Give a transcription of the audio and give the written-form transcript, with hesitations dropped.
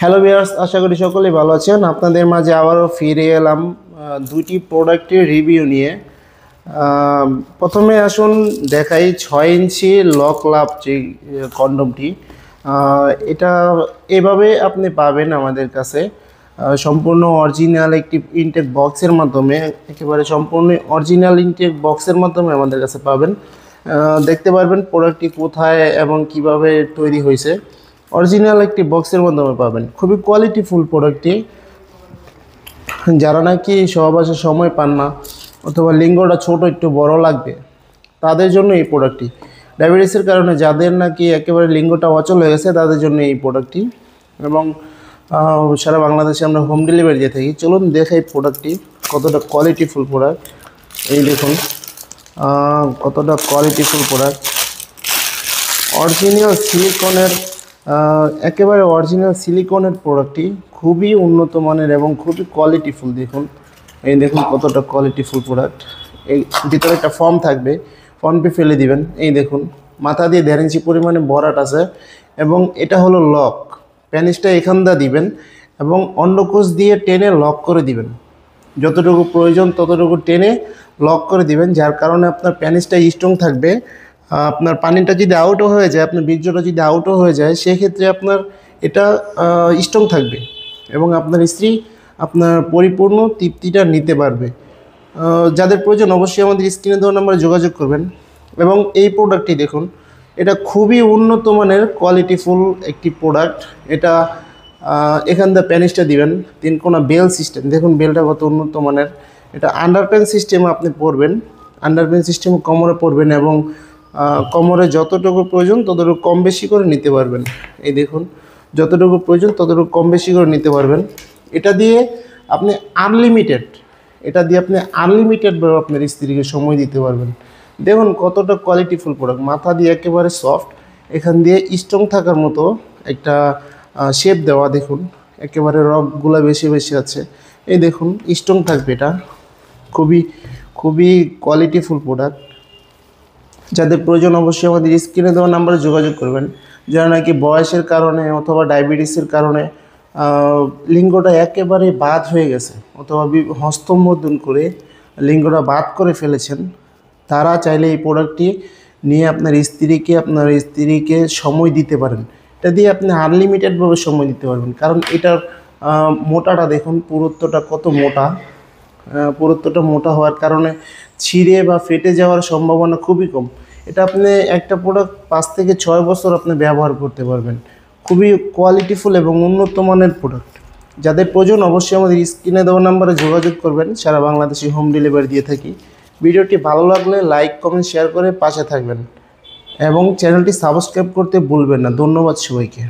Hello viewers, আশা করি সকলেই ভালো আছেন। আপনাদের মাঝে আবারও ফিরে এলাম দুইটি প্রোডাক্টের রিভিউ নিয়ে। প্রথমে আসুন দেখাই 6 ইঞ্চি লক লাভ যে কন্ডমটি। এটা এভাবে আপনি পাবেন আমাদের কাছে সম্পূর্ণ অরিজিনাল একটি ইনটেক বক্সের মাধ্যমে, একেবারে সম্পূর্ণ অরিজিনাল ইনটেক বক্সের মাধ্যমে আমাদের কাছে পাবেন। দেখতে পারবেন প্রোডাক্টটি কোথায় এবং কিভাবে তৈরি হয়েছে। অরিজিনাল একটি বক্সের মাধ্যমে পাবেন। খুবই কোয়ালিটিফুল প্রোডাক্টটি। যারা নাকি সহবাসে সময় পান না অথবা লিঙ্গটা ছোট একটু বড় লাগবে তাদের জন্য এই প্রোডাক্টটি। ডায়াবেটিসের কারণে যাদের নাকি একেবারে লিঙ্গটা অচল হয়ে গেছে তাদের জন্য এই প্রোডাক্টটি, এবং সারা বাংলাদেশে আমরা হোম ডেলিভারি দিয়ে থাকি। চলুন দেখাই প্রোডাক্টটি কতটা কোয়ালিটিফুল প্রোডাক্ট। এই দেখুন কতটা কোয়ালিটিফুল প্রোডাক্ট। অরিজিনাল সিলিকনের একেবারে অরিজিনাল সিলিকনের প্রোডাক্টটি খুবই উন্নত মানের এবং খুবই কোয়ালিটিফুল। দেখুন, এই দেখুন কতটা কোয়ালিটিফুল প্রোডাক্ট। এই ভিতরে একটা ফর্ম থাকবে, ফর্মটি ফেলে দিবেন। এই দেখুন মাথা দিয়ে 1.5 ইঞ্চি পরিমাণে ভরাট আছে, এবং এটা হলো লক। প্যানিসটা এখান দিয়ে দিবেন এবং অন্ডকোষ দিয়ে টেনে লক করে দিবেন। যতটুকু প্রয়োজন ততটুকু টেনে লক করে দিবেন, যার কারণে আপনার প্যানিসটা স্ট্রং থাকবে। আপনার পানিটা যদি আউটও হয়ে যায়, আপনার বীর্যটা যদি আউটও হয়ে যায়, সেক্ষেত্রে আপনার এটা স্ট্রং থাকবে এবং আপনার স্ত্রী আপনার পরিপূর্ণ তৃপ্তিটা নিতে পারবে। যাদের প্রয়োজন অবশ্যই আমাদের স্ক্রিনে দেওয়া নাম্বারে যোগাযোগ করবেন। এবং এই প্রোডাক্টটি দেখুন, এটা খুবই উন্নত মানের কোয়ালিটিফুল একটি প্রোডাক্ট। এটা এখান দিয়ে প্যানিসটা দিবেন, 3 কোণা বেল সিস্টেম। দেখুন বেলটা কত উন্নত মানের। এটা আন্ডারপ্যান সিস্টেমে আপনি পরবেন, আন্ডারপ্যান সিস্টেমে কোমরে পরবেন এবং কোমরে যতটুকু প্রয়োজন ততটুকু কম বেশি করে নিতে পারবেন। এই দেখুন যতটুকু প্রয়োজন ততটুকু কম বেশি করে নিতে পারবেন। এটা দিয়ে আপনি আনলিমিটেডভাবে আপনার স্ত্রীকে সময় দিতে পারবেন। দেখুন কতটা কোয়ালিটিফুল প্রোডাক্ট। মাথা দিয়ে একেবারে সফট, এখান দিয়ে স্ট্রং থাকার মতো একটা শেপ দেওয়া। দেখুন একেবারে রকগুলো বেশি বেশি আছে। এই দেখুন স্ট্রং থাকবে। এটা খুবই খুবই কোয়ালিটিফুল প্রোডাক্ট। যাদের প্রয়োজন অবশ্যই আমাদের স্ক্রিনে দেওয়া নাম্বারে যোগাযোগ করবেন। যারা নাকি বয়সের কারণে অথবা ডায়াবেটিসের কারণে লিঙ্গটা একেবারে বাদ হয়ে গেছে অথবা হস্তমৈথুন করে লিঙ্গটা বাদ করে ফেলেছেন, তারা চাইলে এই প্রোডাক্টটি নিয়ে আপনার স্ত্রীকে সময় দিতে পারেন। এটা দিয়ে আপনি আনলিমিটেডভাবে সময় দিতে পারবেন। কারণ এটার মোটাটা দেখুন, পুরুত্বটা কত মোটা। পুরুত্বটা মোটা হওয়ার কারণে ছিঁড়ে বা ফেটে যাওয়ার সম্ভাবনা খুবই কম। এটা আপনি একটা প্রোডাক্ট 5 থেকে 6 বছর আপনি ব্যবহার করতে পারবেন। খুবই কোয়ালিটিফুল এবং উন্নত মানের প্রোডাক্ট। যাদের প্রয়োজন অবশ্যই আমাদের স্ক্রিনে দেওয়া নাম্বারে যোগাযোগ করবেন। সারা বাংলাদেশে হোম ডেলিভারি দিয়ে থাকি। ভিডিওটি ভালো লাগলে লাইক কমেন্ট শেয়ার করে পাশে থাকবেন এবং চ্যানেলটি সাবস্ক্রাইব করতে ভুলবেন না। ধন্যবাদ সবাইকে।